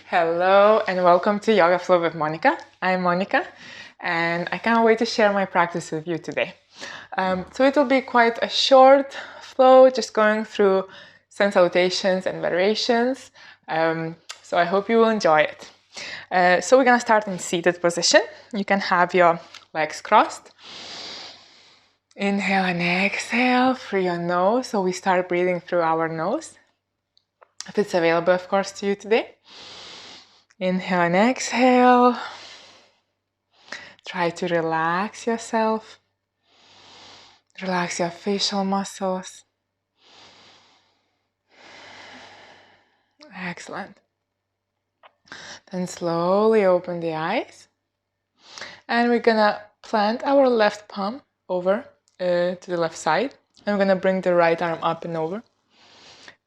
Hello and welcome to Yoga Flow with Monica. I'm Monica and I can't wait to share my practice with you today. So it will be quite a short flow, just going through Sun Salutations and variations. So I hope you will enjoy it. So we're gonna start in seated position. You can have your legs crossed. Inhale and exhale through your nose. So we start breathing through our nose. If it's available, of course, to you today. Inhale and exhale. Try to relax yourself. Relax your facial muscles. Excellent. Then slowly open the eyes. And we're gonna plant our left palm over to the left side. And we're gonna bring the right arm up and over.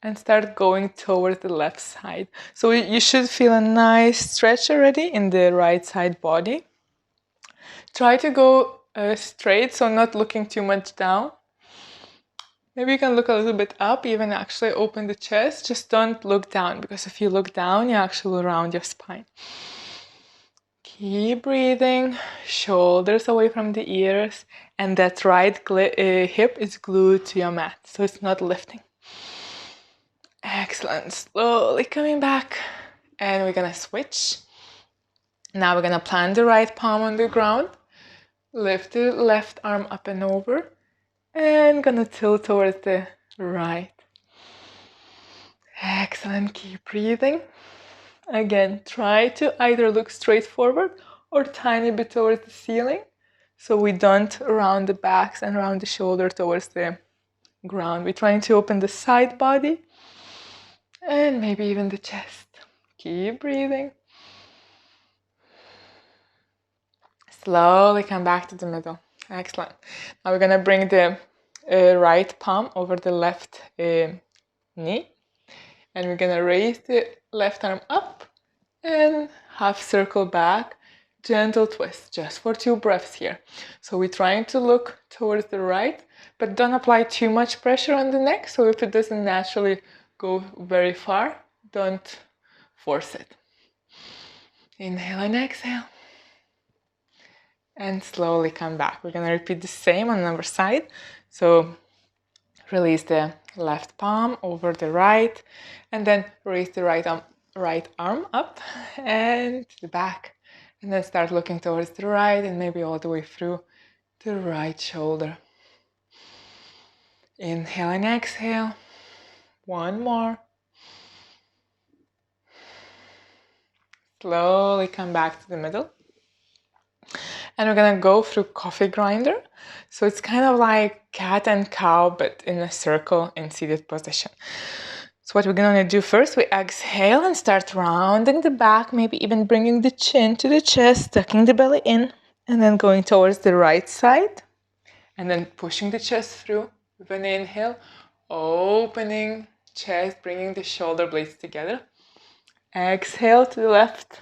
And start going towards the left side. So you should feel a nice stretch already in the right side body. Try to go straight, so not looking too much down. Maybe you can look a little bit up, even actually open the chest. Just don't look down, because if you look down, you actually will round your spine. Keep breathing, shoulders away from the ears, and that right hip is glued to your mat, so it's not lifting. Excellent. Slowly coming back, and we're gonna switch. Now we're gonna plant the right palm on the ground, lift the left arm up and over, and gonna tilt towards the right. Excellent. Keep breathing. Again, try to either look straight forward or tiny bit towards the ceiling, so we don't round the backs and round the shoulder towards the ground. We're trying to open the side body and maybe even the chest. Keep breathing. Slowly come back to the middle. Excellent. Now we're gonna bring the right palm over the left knee, and we're gonna raise the left arm up and half circle back, gentle twist, just for 2 breaths here. So we're trying to look towards the right, but don't apply too much pressure on the neck. So if it doesn't naturally go very far, don't force it. Inhale and exhale. And slowly come back. We're gonna repeat the same on the other side. So release the left palm over the right, and then raise the right arm up and the back, and then start looking towards the right and maybe all the way through the right shoulder. Inhale and exhale. One more. Slowly come back to the middle. And we're gonna go through coffee grinder. So it's kind of like cat and cow, but in a circle in seated position. So what we're gonna do first, we exhale and start rounding the back, maybe even bringing the chin to the chest, tucking the belly in, and then going towards the right side, and then pushing the chest through with an inhale, opening chest, bringing the shoulder blades together. Exhale to the left,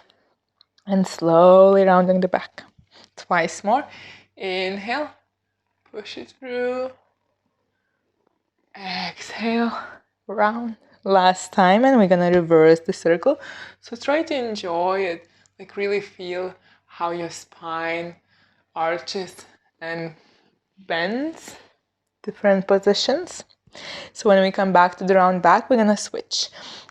and slowly rounding the back. Twice more. Inhale, push it through. Exhale, round. Last time, and we're gonna reverse the circle. So try to enjoy it, like really feel how your spine arches and bends, different positions. So when we come back to the round back, we're gonna switch.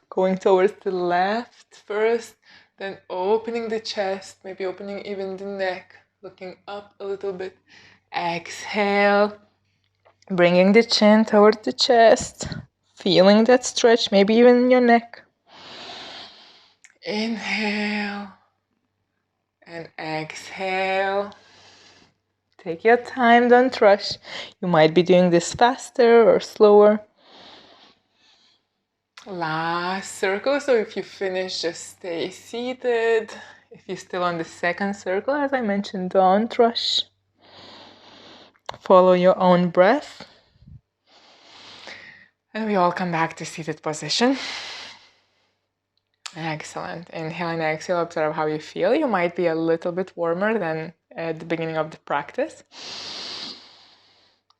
Going towards the left first, then opening the chest, maybe opening even the neck, looking up a little bit. Exhale, bringing the chin towards the chest, feeling that stretch, maybe even in your neck. Inhale and exhale. Take your time, don't rush. You might be doing this faster or slower. Last circle, so if you finish, just stay seated. If you're still on the second circle, as I mentioned, don't rush. Follow your own breath. And we all come back to seated position. Excellent. Inhale and exhale, observe how you feel. You might be a little bit warmer than at the beginning of the practice.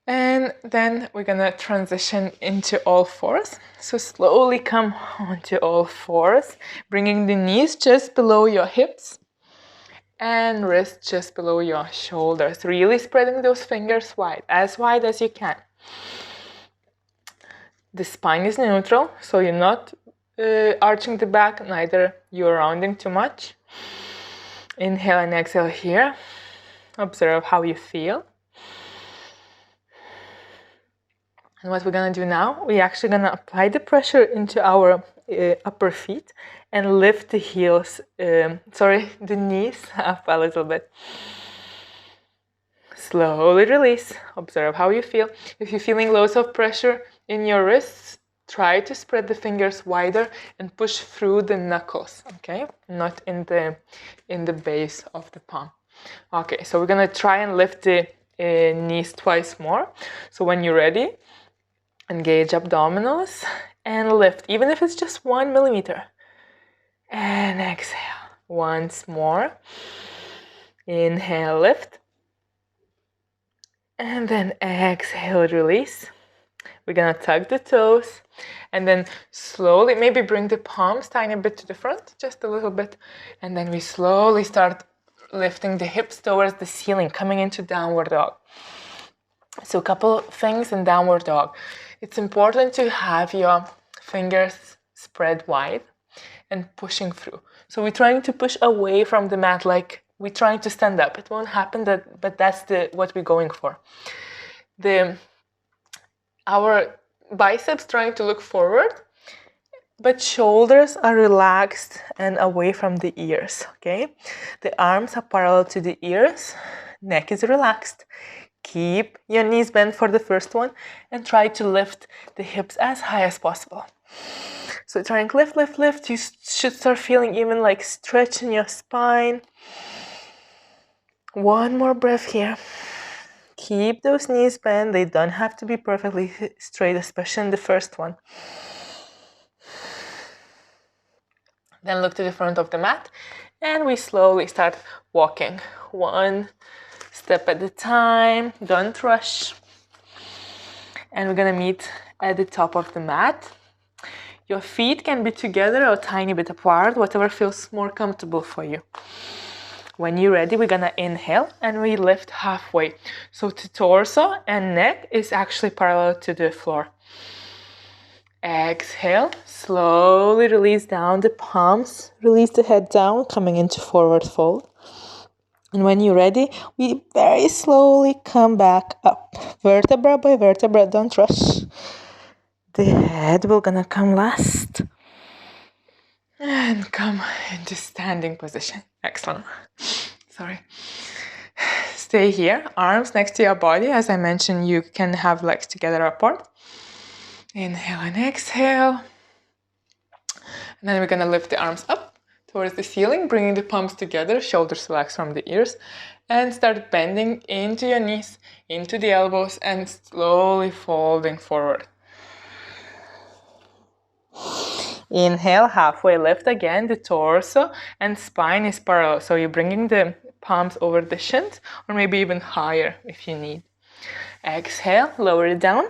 And then we're gonna transition into all fours. So slowly come onto all fours, bringing the knees just below your hips and wrists just below your shoulders. Really spreading those fingers wide as you can. The spine is neutral, so you're not arching the back, neither you're rounding too much. Inhale and exhale here. Observe how you feel. And what we're gonna do now, we're actually gonna apply the pressure into our upper feet and lift the heels, the knees up a little bit. Slowly release. Observe how you feel. If you're feeling loads of pressure in your wrists, try to spread the fingers wider and push through the knuckles, okay? Not in the base of the palm. Okay, so we're gonna try and lift the knees twice more. So when you're ready, engage abdominals and lift, even if it's just 1 millimeter. And exhale. Once more. Inhale, lift. And then exhale, release. We're gonna tug the toes and then slowly, maybe bring the palms tiny bit to the front, just a little bit. And then we slowly start lifting the hips towards the ceiling, coming into downward dog. So a couple things in downward dog. It's important to have your fingers spread wide and pushing through. So we're trying to push away from the mat like we're trying to stand up. It won't happen, but that's what we're going for. Our biceps trying to look forward, but shoulders are relaxed and away from the ears, okay? The arms are parallel to the ears, neck is relaxed. Keep your knees bent for the first one and try to lift the hips as high as possible. So trying to lift, lift, lift. You should start feeling even like stretch in your spine. One more breath here. Keep those knees bent. They don't have to be perfectly straight, especially in the first one. Then look to the front of the mat and we slowly start walking. One step at a time, don't rush. And we're gonna meet at the top of the mat. Your feet can be together or a tiny bit apart, whatever feels more comfortable for you. When you're ready, we're gonna inhale and we lift halfway. So the torso and neck is actually parallel to the floor. Exhale, slowly release down the palms, release the head down, coming into forward fold. And when you're ready, we very slowly come back up, vertebra by vertebra, don't rush. The head will gonna come last. And come into standing position. Excellent. Sorry. Stay here, arms next to your body. As I mentioned, you can have legs together apart. Inhale and exhale. And then we're gonna lift the arms up towards the ceiling, bringing the palms together, shoulders relaxed from the ears, and start bending into your knees, into the elbows, and slowly folding forward. Inhale, halfway lift again, the torso and spine is parallel. So you're bringing the palms over the shins, or maybe even higher if you need. Exhale, lower it down.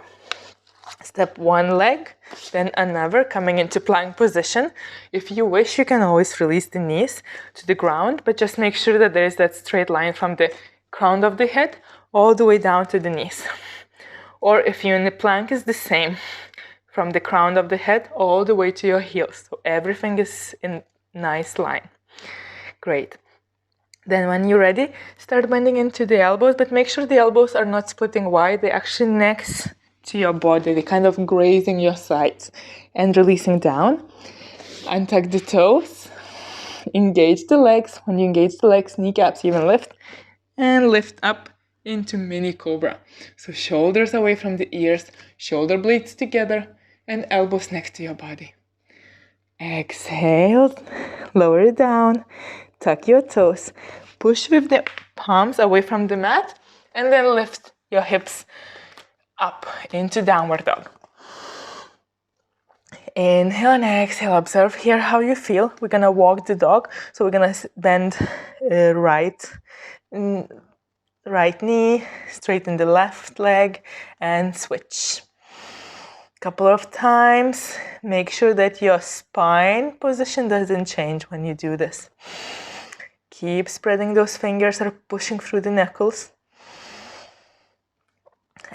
Step one leg, then another, coming into plank position. If you wish, you can always release the knees to the ground, but just make sure that there is that straight line from the crown of the head all the way down to the knees. Or if you're in the plank, it's the same. From the crown of the head all the way to your heels. So everything is in nice line. Great. Then when you're ready, start bending into the elbows, but make sure the elbows are not splitting wide. They're actually next to your body. They're kind of grazing your sides. And releasing down. Untuck the toes. Engage the legs. When you engage the legs, kneecaps even lift. And lift up into mini cobra. So shoulders away from the ears, shoulder blades together, and elbows next to your body. Exhale, lower it down, tuck your toes, push with the palms away from the mat, and then lift your hips up into downward dog. Inhale and exhale, observe here how you feel. We're gonna walk the dog, so we're gonna bend right right knee, straighten the left leg, and switch. Couple of times. Make sure that your spine position doesn't change when you do this. Keep spreading those fingers or pushing through the knuckles.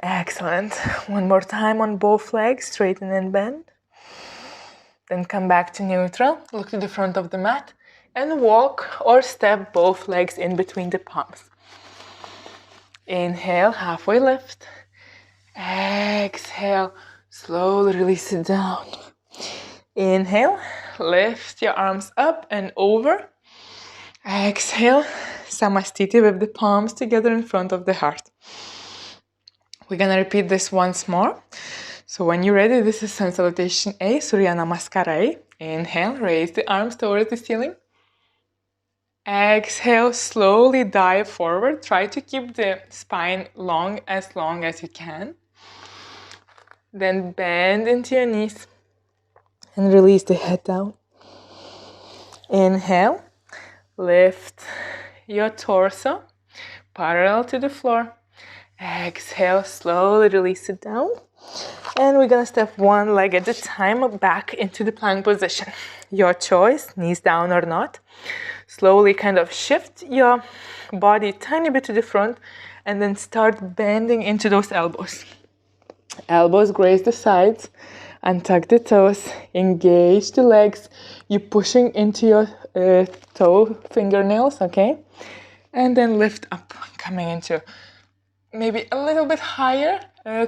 Excellent. One more time on both legs, straighten and bend. Then come back to neutral, look to the front of the mat, and walk or step both legs in between the palms. Inhale, halfway lift. Exhale, slowly release it down. Inhale, lift your arms up and over. Exhale, Samastiti with the palms together in front of the heart. We're gonna repeat this once more. So when you're ready, this is Sun Salutation A, Surya Namaskar A. Inhale, raise the arms towards the ceiling. Exhale, slowly dive forward. Try to keep the spine long as you can. Then bend into your knees and release the head down. Inhale, lift your torso parallel to the floor. Exhale, slowly release it down. And we're gonna step one leg at a time back into the plank position. Your choice, knees down or not. Slowly kind of shift your body a tiny bit to the front and then start bending into those elbows. Elbows graze the sides, untuck the toes, engage the legs. You're pushing into your toe fingernails, okay? And then lift up, coming into maybe a little bit higher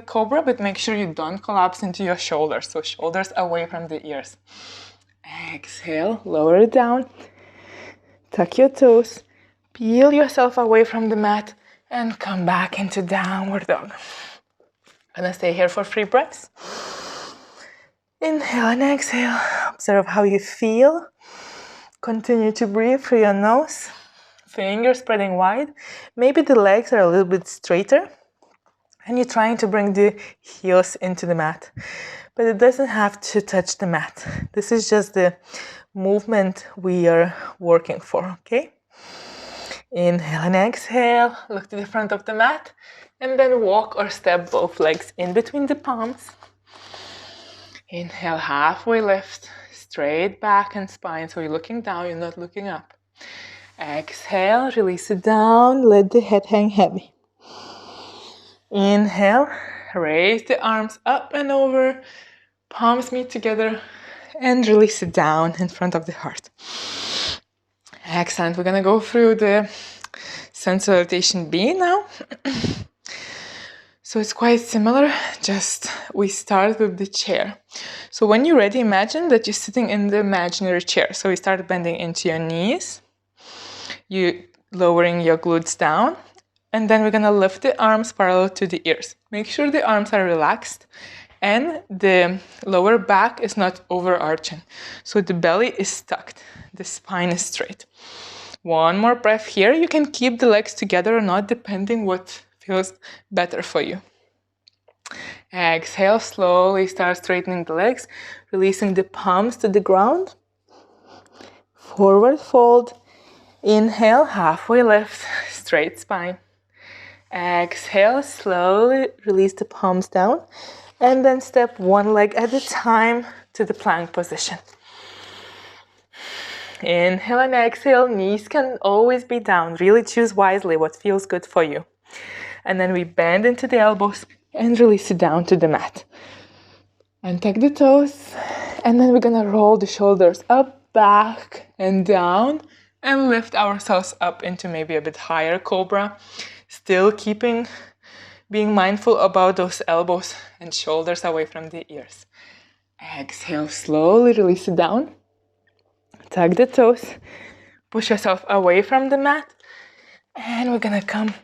cobra, but make sure you don't collapse into your shoulders. So shoulders away from the ears. Exhale, lower it down. Tuck your toes, peel yourself away from the mat, and come back into downward dog. Gonna stay here for 3 breaths. Inhale and exhale. Observe how you feel. Continue to breathe through your nose. Fingers spreading wide. Maybe the legs are a little bit straighter. And you're trying to bring the heels into the mat. But it doesn't have to touch the mat. This is just the movement we are working for, okay? Inhale and exhale. Look to the front of the mat. And then walk or step both legs in between the palms. Inhale, halfway lift. Straight back and spine. So you're looking down, you're not looking up. Exhale, release it down. Let the head hang heavy. Inhale, raise the arms up and over. Palms meet together. And release it down in front of the heart. Excellent. We're gonna go through the Sun Salutation B now. So it's quite similar, just we start with the chair. So when you're ready, imagine that you're sitting in the imaginary chair. So you start bending into your knees. You lowering your glutes down. And then we're gonna lift the arms parallel to the ears. Make sure the arms are relaxed and the lower back is not overarching. So the belly is tucked, the spine is straight. One more breath here. You can keep the legs together or not, depending what feels better for you. Exhale, slowly start straightening the legs, releasing the palms to the ground. Forward fold. Inhale, halfway lift, straight spine. Exhale, slowly release the palms down. And then step one leg at a time to the plank position. Inhale and exhale, knees can always be down. Really choose wisely what feels good for you. And then we bend into the elbows and release it down to the mat. And tuck the toes. And then we're gonna roll the shoulders up, back, and down. And lift ourselves up into maybe a bit higher cobra. Still being mindful about those elbows and shoulders away from the ears. Exhale, slowly release it down. Tuck the toes. Push yourself away from the mat. And we're gonna come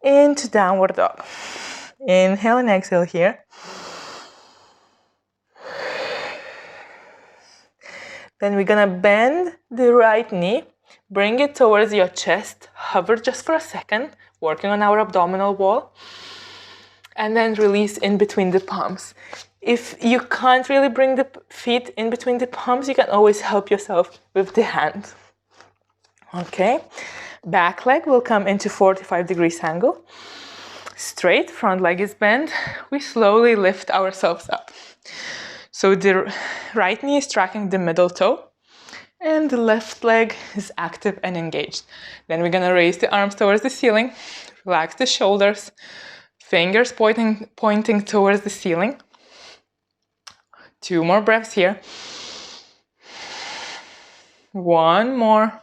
into downward dog. Inhale and exhale here. Then we're gonna bend the right knee. Bring it towards your chest. Hover just for a second, working on our abdominal wall. And then release in between the palms. If you can't really bring the feet in between the palms, you can always help yourself with the hand. Okay, Back leg will come into 45 degrees angle. Straight, front leg is bent. We slowly lift ourselves up. So the right knee is tracking the middle toe and the left leg is active and engaged. Then we're gonna raise the arms towards the ceiling, relax the shoulders, fingers pointing towards the ceiling. 2 more breaths here. 1 more.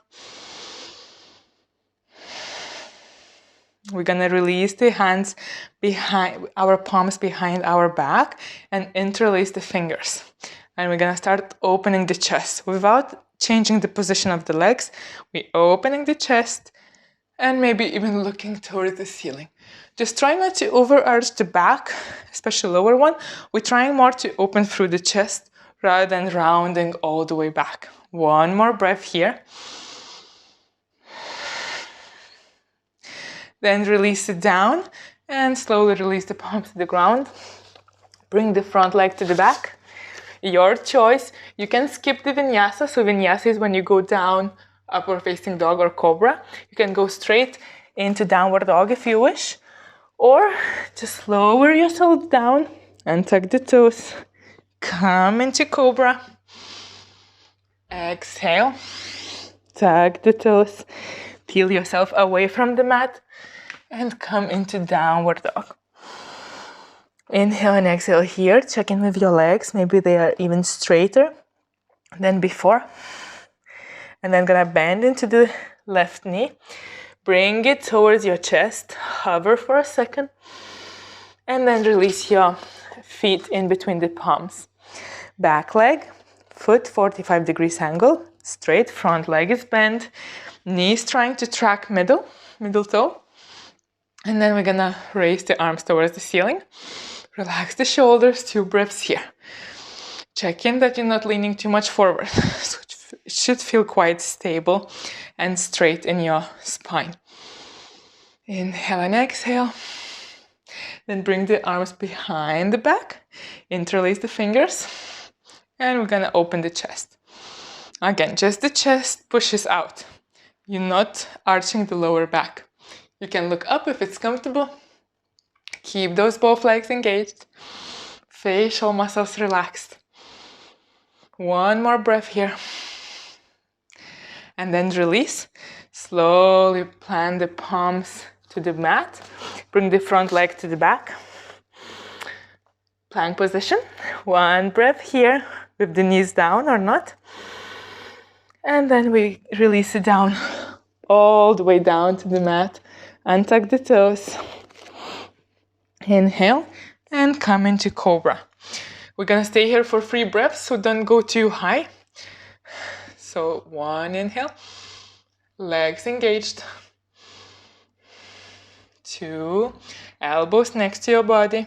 We're gonna release the hands behind our palms behind our back and interlace the fingers. And we're gonna start opening the chest without changing the position of the legs. We're opening the chest and maybe even looking towards the ceiling. Just try not to overarch the back, especially lower one. We're trying more to open through the chest rather than rounding all the way back. 1 more breath here. Then release it down and slowly release the palms to the ground. Bring the front leg to the back. Your choice. You can skip the vinyasa. So vinyasa is when you go down, upward facing dog or cobra. You can go straight into downward dog if you wish. Or just lower yourself down and tuck the toes. Come into cobra. Exhale. Tuck the toes. Peel yourself away from the mat. And come into downward dog. Inhale and exhale here. Check in with your legs. Maybe they are even straighter than before. And then gonna bend into the left knee. Bring it towards your chest. Hover for a second. And then release your feet in between the palms. Back leg, foot 45 degrees angle. Straight, front leg is bent. Knees trying to track middle toe. And then we're gonna raise the arms towards the ceiling. Relax the shoulders, 2 breaths here. Check in that you're not leaning too much forward. So it should feel quite stable and straight in your spine. Inhale and exhale. Then bring the arms behind the back. Interlace the fingers. And we're gonna open the chest. Again, just the chest pushes out. You're not arching the lower back. You can look up if it's comfortable. Keep those both legs engaged. Facial muscles relaxed. 1 more breath here. And then release. Slowly plant the palms to the mat. Bring the front leg to the back. Plank position. 1 breath here with the knees down or not. And then we release it down, all the way down to the mat. Untuck the toes. Inhale and come into cobra. We're gonna stay here for 3 breaths, so don't go too high. So 1 inhale, legs engaged. 2, elbows next to your body.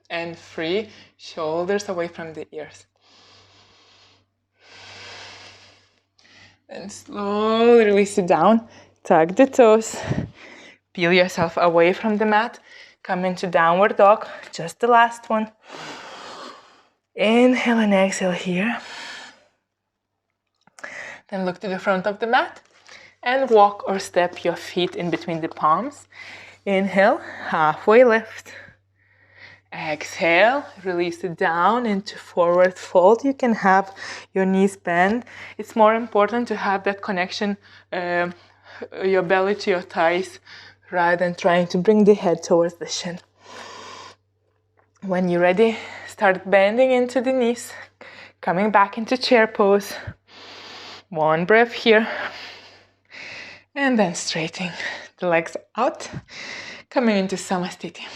And 3, shoulders away from the ears. And slowly release it down. Tuck the toes. Peel yourself away from the mat. Come into downward dog. Just the last one. Inhale and exhale here. Then look to the front of the mat. And walk or step your feet in between the palms. Inhale, halfway lift. Exhale, release it down into forward fold. You can have your knees bent. It's more important to have that connection, your belly to your thighs, rather than trying to bring the head towards the shin. When you're ready, start bending into the knees, coming back into chair pose. 1 breath here. And then straightening the legs out, coming into Samasthiti.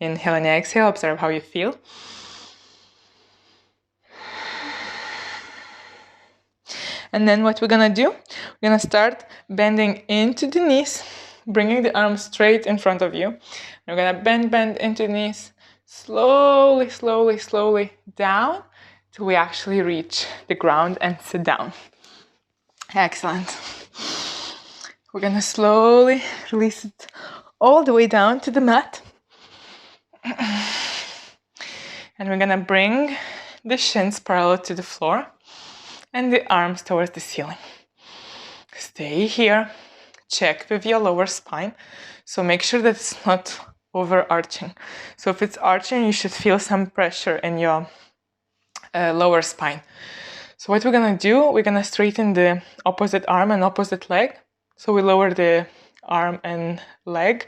Inhale and exhale, observe how you feel. And then what we're gonna do, we're gonna start bending into the knees, bringing the arms straight in front of you. And we're gonna bend into the knees, slowly, slowly, slowly down till we actually reach the ground and sit down. Excellent. We're gonna slowly release it all the way down to the mat. And we're gonna bring the shins parallel to the floor and the arms towards the ceiling. Stay here. Check with your lower spine. So make sure that it's not overarching. So if it's arching, you should feel some pressure in your lower spine. So what we're gonna do, we're gonna straighten the opposite arm and opposite leg. So we lower the arm and leg.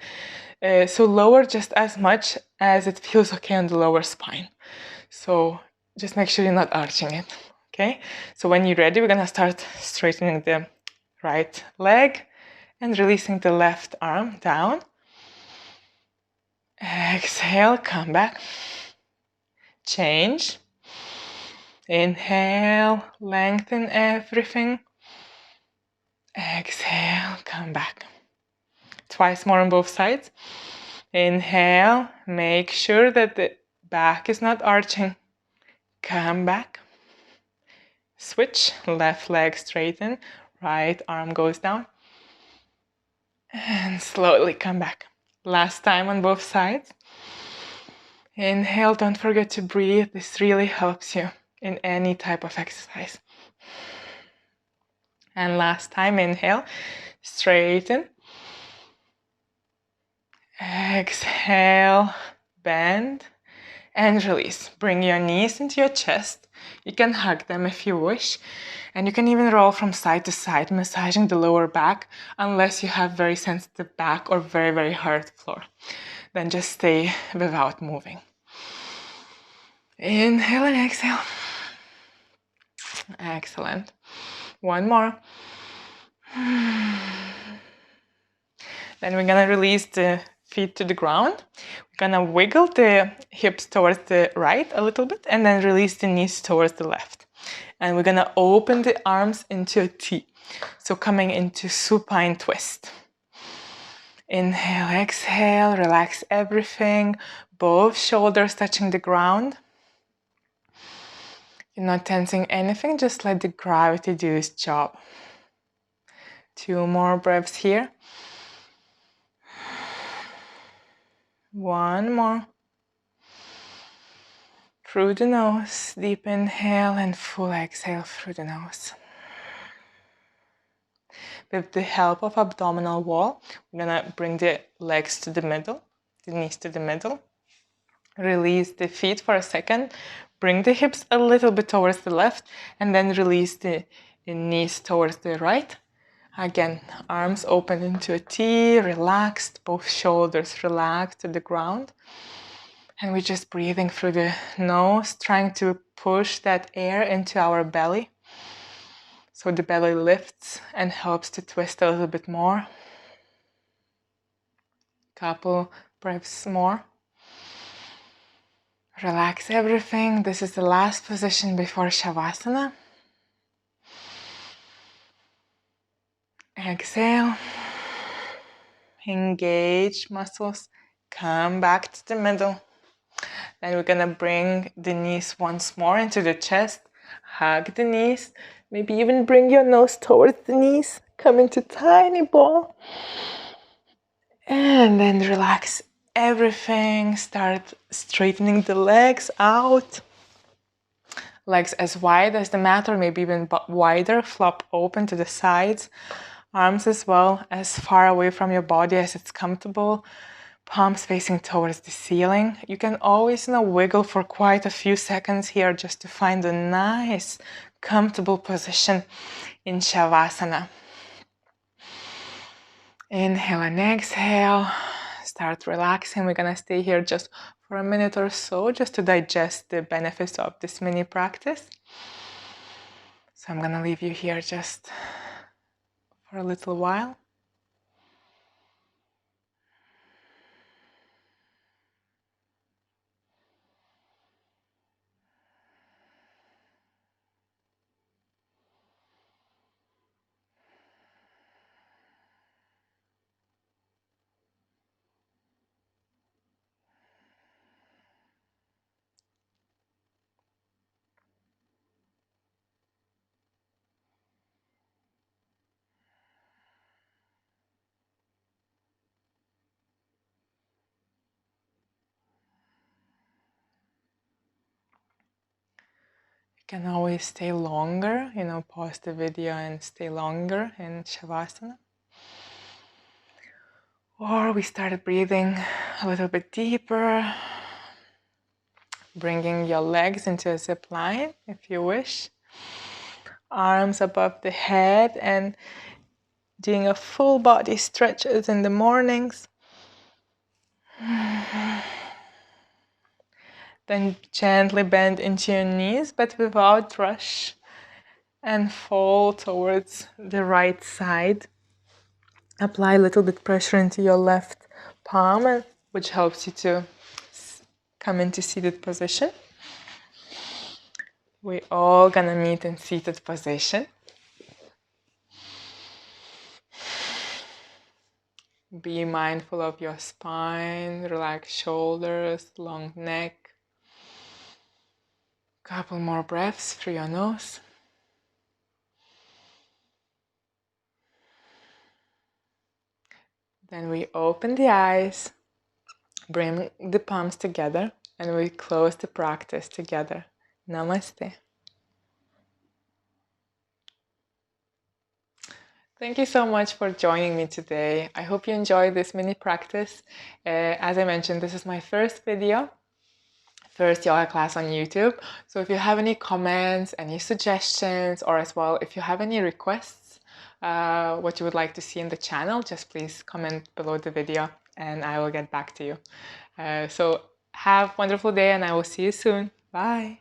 So lower just as much as it feels okay on the lower spine. So just make sure you're not arching it, okay? So when you're ready, we're gonna start straightening the right leg and releasing the left arm down. Exhale, come back. Change. Inhale, lengthen everything. Exhale, come back. Twice more on both sides. Inhale, make sure that the back is not arching. Come back. Switch, left leg straighten, right arm goes down. And slowly come back. Last time on both sides. Inhale, don't forget to breathe. This really helps you in any type of exercise. And last time, inhale, straighten. Exhale, bend and release. Bring your knees into your chest. You can hug them if you wish. And you can even roll from side to side, massaging the lower back, unless you have very sensitive back or very, very hard floor. Then just stay without moving. Inhale and exhale. Excellent. One more. Then we're gonna release the feet to the ground. We're gonna wiggle the hips towards the right a little bit and then release the knees towards the left. And we're gonna open the arms into a T. So coming into supine twist. Inhale, exhale, relax everything. Both shoulders touching the ground. You're not tensing anything, just let the gravity do its job. 2 more breaths here. 1 more. Through the nose, deep inhale and full exhale through the nose. With the help of abdominal wall, we're gonna bring the legs to the middle, the knees to the middle. Release the feet for a second. Bring the hips a little bit towards the left and then release the knees towards the right. Again, arms open into a T, relaxed, both shoulders relaxed to the ground. And we're just breathing through the nose, trying to push that air into our belly. So the belly lifts and helps to twist a little bit more. Couple breaths more. Relax everything. This is the last position before Shavasana. Exhale. Engage muscles. Come back to the middle. Then we're gonna bring the knees once more into the chest. Hug the knees. Maybe even bring your nose towards the knees. Come into tiny ball. And then relax everything. Start straightening the legs out. Legs as wide as the mat or maybe even wider. Flop open to the sides. Arms as well, as far away from your body as it's comfortable. Palms facing towards the ceiling. You can always wiggle for quite a few seconds here just to find a nice, comfortable position in Shavasana. Inhale and exhale. Start relaxing. We're gonna stay here just for a minute or so just to digest the benefits of this mini practice. So I'm gonna leave you here just for a little while. can always stay longer, pause the video and stay longer in Shavasana. Or we started breathing a little bit deeper, bringing your legs into a zip line if you wish. Arms above the head and doing a full body stretch as in the mornings. Then gently bend into your knees, but without rush, and fall towards the right side. Apply a little bit pressure into your left palm, which helps you to come into seated position. We're all gonna meet in seated position. Be mindful of your spine, relax shoulders, long neck. Couple more breaths through your nose. Then we open the eyes, bring the palms together, and we close the practice together. Namaste. Thank you so much for joining me today. I hope you enjoyed this mini practice. As I mentioned, this is my first video, first yoga class on YouTube. So if you have any comments, any suggestions, or as well, if you have any requests, what you would like to see in the channel, just please comment below the video and I will get back to you. So have a wonderful day and I will see you soon. Bye.